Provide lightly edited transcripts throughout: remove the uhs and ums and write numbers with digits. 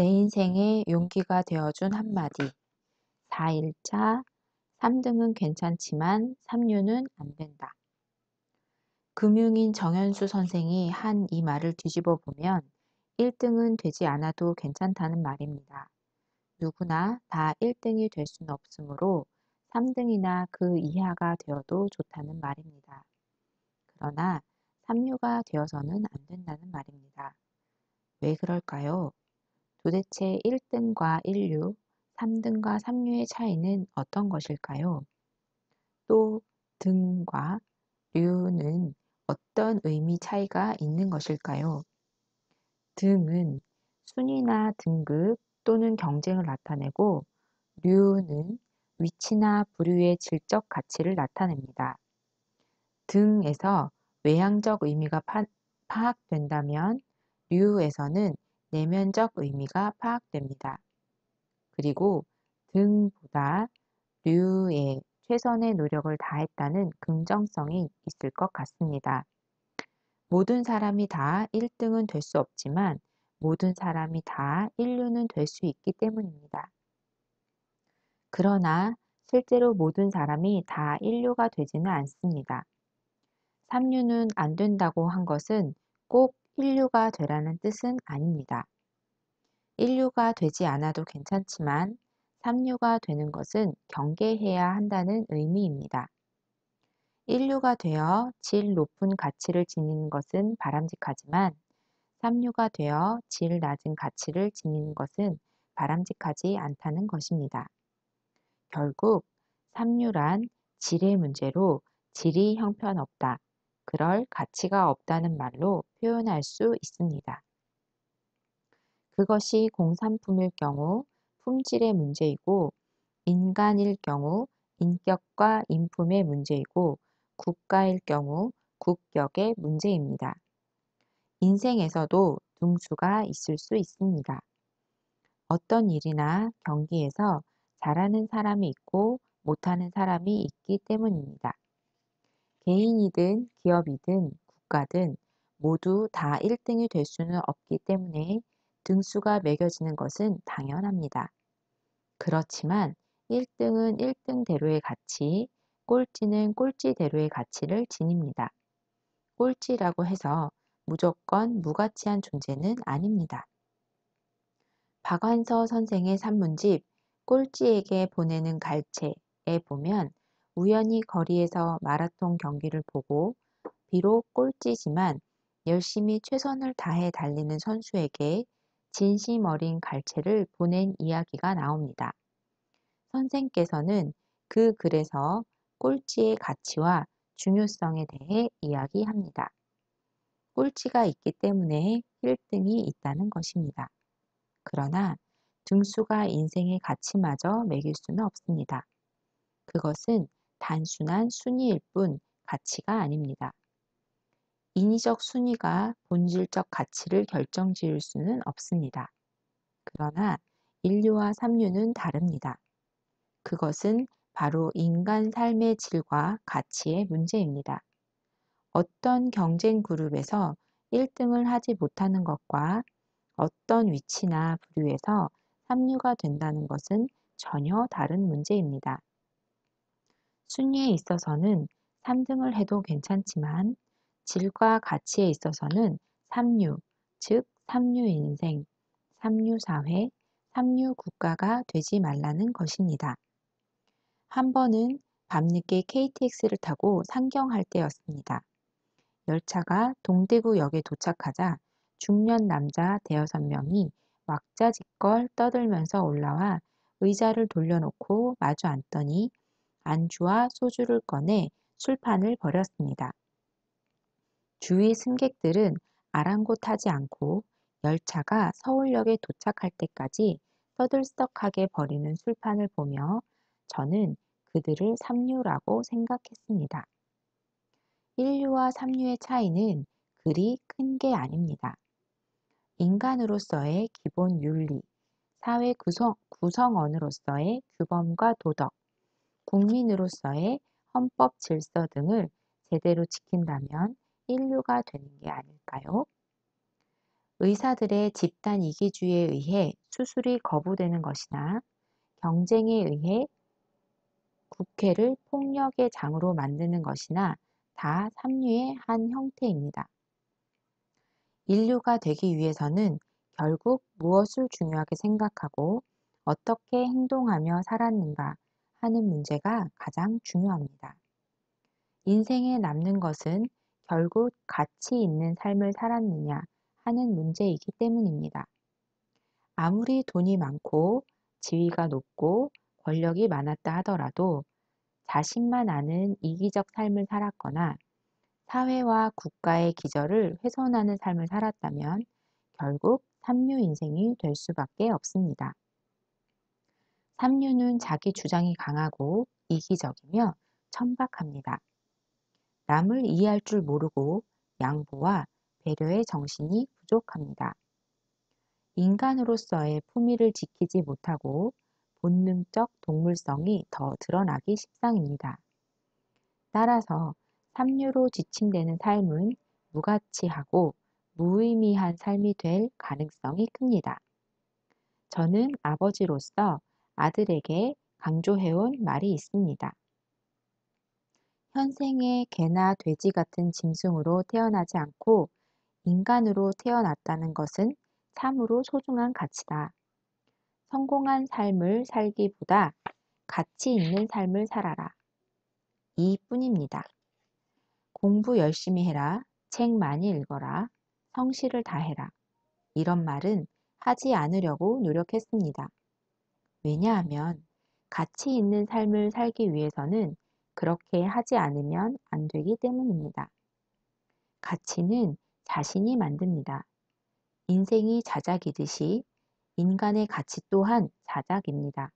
내 인생에 용기가 되어준 한마디. 4일차 3등은 괜찮지만 3류는 안 된다. 금융인 정현수 선생이 한 이 말을 뒤집어 보면 1등은 되지 않아도 괜찮다는 말입니다. 누구나 다 1등이 될 수는 없으므로 3등이나 그 이하가 되어도 좋다는 말입니다. 그러나 3류가 되어서는 안 된다는 말입니다. 왜 그럴까요? 도대체 1등과 1류, 3등과 3류의 차이는 어떤 것일까요? 또 등과 류는 어떤 의미 차이가 있는 것일까요? 등은 순위나 등급 또는 경쟁을 나타내고 류는 위치나 부류의 질적 가치를 나타냅니다. 등에서 외향적 의미가 파악된다면 류에서는 내면적 의미가 파악됩니다. 그리고 등보다 류에 최선의 노력을 다했다는 긍정성이 있을 것 같습니다. 모든 사람이 다 1등은 될 수 없지만 모든 사람이 다 1류는 될 수 있기 때문입니다. 그러나 실제로 모든 사람이 다 1류가 되지는 않습니다. 3류는 안 된다고 한 것은 꼭 1류가 되라는 뜻은 아닙니다. 1류가 되지 않아도 괜찮지만 3류가 되는 것은 경계해야 한다는 의미입니다. 1류가 되어 질 높은 가치를 지니는 것은 바람직하지만 3류가 되어 질 낮은 가치를 지니는 것은 바람직하지 않다는 것입니다. 결국 3류란 질의 문제로 질이 형편없다, 그럴 가치가 없다는 말로 표현할 수 있습니다. 그것이 공산품일 경우 품질의 문제이고 인간일 경우 인격과 인품의 문제이고 국가일 경우 국격의 문제입니다. 인생에서도 등수가 있을 수 있습니다. 어떤 일이나 경기에서 잘하는 사람이 있고 못하는 사람이 있기 때문입니다. 개인이든 기업이든 국가든 모두 다 1등이 될 수는 없기 때문에 등수가 매겨지는 것은 당연합니다. 그렇지만 1등은 1등대로의 가치, 꼴찌는 꼴찌대로의 가치를 지닙니다. 꼴찌라고 해서 무조건 무가치한 존재는 아닙니다. 박완서 선생의 산문집 꼴찌에게 보내는 갈채에 보면 우연히 거리에서 마라톤 경기를 보고 비록 꼴찌지만 열심히 최선을 다해 달리는 선수에게 진심 어린 갈채를 보낸 이야기가 나옵니다. 선생께서는 그 글에서 꼴찌의 가치와 중요성에 대해 이야기합니다. 꼴찌가 있기 때문에 1등이 있다는 것입니다. 그러나 등수가 인생의 가치마저 매길 수는 없습니다. 그것은 단순한 순위일 뿐 가치가 아닙니다. 인위적 순위가 본질적 가치를 결정지을 수는 없습니다. 그러나 인류와 삼류는 다릅니다. 그것은 바로 인간 삶의 질과 가치의 문제입니다. 어떤 경쟁 그룹에서 1등을 하지 못하는 것과 어떤 위치나 부류에서 3류가 된다는 것은 전혀 다른 문제입니다. 순위에 있어서는 3등을 해도 괜찮지만 질과 가치에 있어서는 3류, 즉 3류 인생, 3류 사회, 3류 국가가 되지 말라는 것입니다. 한 번은 밤늦게 KTX를 타고 상경할 때였습니다. 열차가 동대구역에 도착하자 중년 남자 대여섯 명이 왁자지껄 떠들면서 올라와 의자를 돌려놓고 마주 앉더니 안주와 소주를 꺼내 술판을 벌였습니다. 주위 승객들은 아랑곳하지 않고 열차가 서울역에 도착할 때까지 떠들썩하게 벌이는 술판을 보며 저는 그들을 3류라고 생각했습니다. 1류와 3류의 차이는 그리 큰 게 아닙니다. 인간으로서의 기본 윤리, 사회 구성원으로서의 규범과 도덕, 국민으로서의 헌법 질서 등을 제대로 지킨다면 1류가 되는 게 아닐까요? 의사들의 집단 이기주의에 의해 수술이 거부되는 것이나 경쟁에 의해 국회를 폭력의 장으로 만드는 것이나 다 삼류의 한 형태입니다. 인류가 되기 위해서는 결국 무엇을 중요하게 생각하고 어떻게 행동하며 살았는가 하는 문제가 가장 중요합니다. 인생에 남는 것은 결국 가치 있는 삶을 살았느냐 하는 문제이기 때문입니다. 아무리 돈이 많고 지위가 높고 권력이 많았다 하더라도 자신만 아는 이기적 삶을 살았거나 사회와 국가의 기절을 훼손하는 삶을 살았다면 결국 삼류 인생이 될 수밖에 없습니다. 삼류는 자기 주장이 강하고 이기적이며 천박합니다. 남을 이해할 줄 모르고 양보와 배려의 정신이 부족합니다. 인간으로서의 품위를 지키지 못하고 본능적 동물성이 더 드러나기 십상입니다. 따라서 삼류로 지칭되는 삶은 무가치하고 무의미한 삶이 될 가능성이 큽니다. 저는 아버지로서 아들에게 강조해온 말이 있습니다. 현생에 개나 돼지 같은 짐승으로 태어나지 않고 인간으로 태어났다는 것은 참으로 소중한 가치다. 성공한 삶을 살기보다 가치 있는 삶을 살아라. 이뿐입니다. 공부 열심히 해라. 책 많이 읽어라. 성실을 다해라. 이런 말은 하지 않으려고 노력했습니다. 왜냐하면 가치 있는 삶을 살기 위해서는 그렇게 하지 않으면 안 되기 때문입니다. 가치는 자신이 만듭니다. 인생이 자작이듯이 인간의 가치 또한 자작입니다.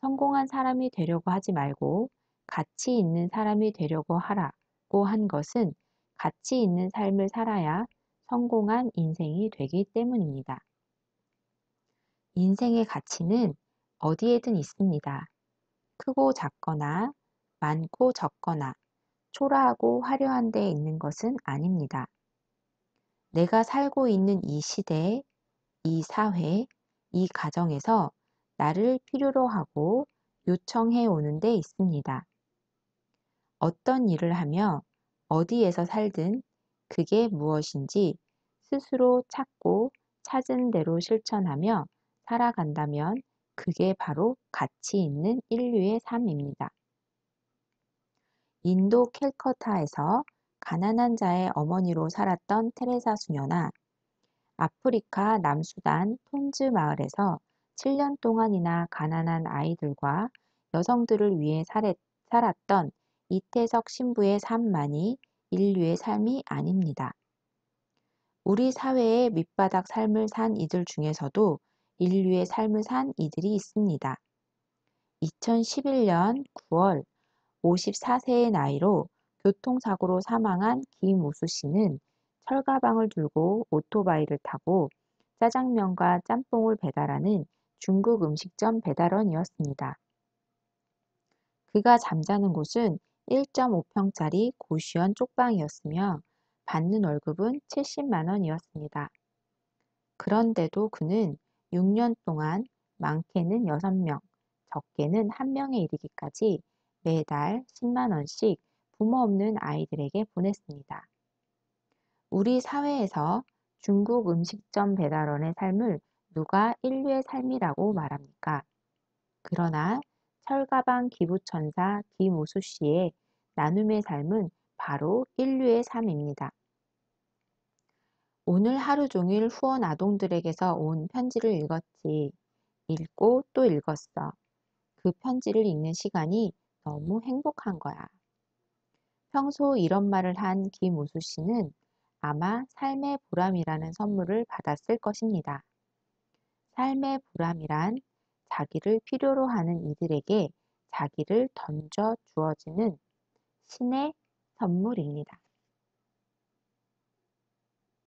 성공한 사람이 되려고 하지 말고 가치 있는 사람이 되려고 하라고 한 것은 가치 있는 삶을 살아야 성공한 인생이 되기 때문입니다. 인생의 가치는 어디에든 있습니다. 크고 작거나 많고 적거나 초라하고 화려한 데에 있는 것은 아닙니다. 내가 살고 있는 이 시대, 이 사회, 이 가정에서 나를 필요로 하고 요청해 오는 데 있습니다. 어떤 일을 하며 어디에서 살든 그게 무엇인지 스스로 찾고 찾은 대로 실천하며 살아간다면 그게 바로 가치 있는 인류의 삶입니다. 인도 캘커타에서 가난한 자의 어머니로 살았던 테레사 수녀나 아프리카 남수단 톤즈 마을에서 7년 동안이나 가난한 아이들과 여성들을 위해 살았던 이태석 신부의 삶만이 인류의 삶이 아닙니다. 우리 사회의 밑바닥 삶을 산 이들 중에서도 인류의 삶을 산 이들이 있습니다. 2011년 9월 54세의 나이로 교통사고로 사망한 김우수 씨는 철가방을 들고 오토바이를 타고 짜장면과 짬뽕을 배달하는 중국 음식점 배달원이었습니다. 그가 잠자는 곳은 1.5평짜리 고시원 쪽방이었으며 받는 월급은 70만 원이었습니다. 그런데도 그는 6년 동안 많게는 6명, 적게는 1명에 이르기까지 매달 10만 원씩 부모 없는 아이들에게 보냈습니다. 우리 사회에서 중국 음식점 배달원의 삶을 누가 인류의 삶이라고 말합니까? 그러나 철가방 기부천사 김우수 씨의 나눔의 삶은 바로 인류의 삶입니다. 오늘 하루 종일 후원 아동들에게서 온 편지를 읽었지. 읽고 또 읽었어. 그 편지를 읽는 시간이 너무 행복한 거야. 평소 이런 말을 한 김우수 씨는 아마 삶의 보람이라는 선물을 받았을 것입니다. 삶의 보람이란 자기를 필요로 하는 이들에게 자기를 던져 주어지는 신의 선물입니다.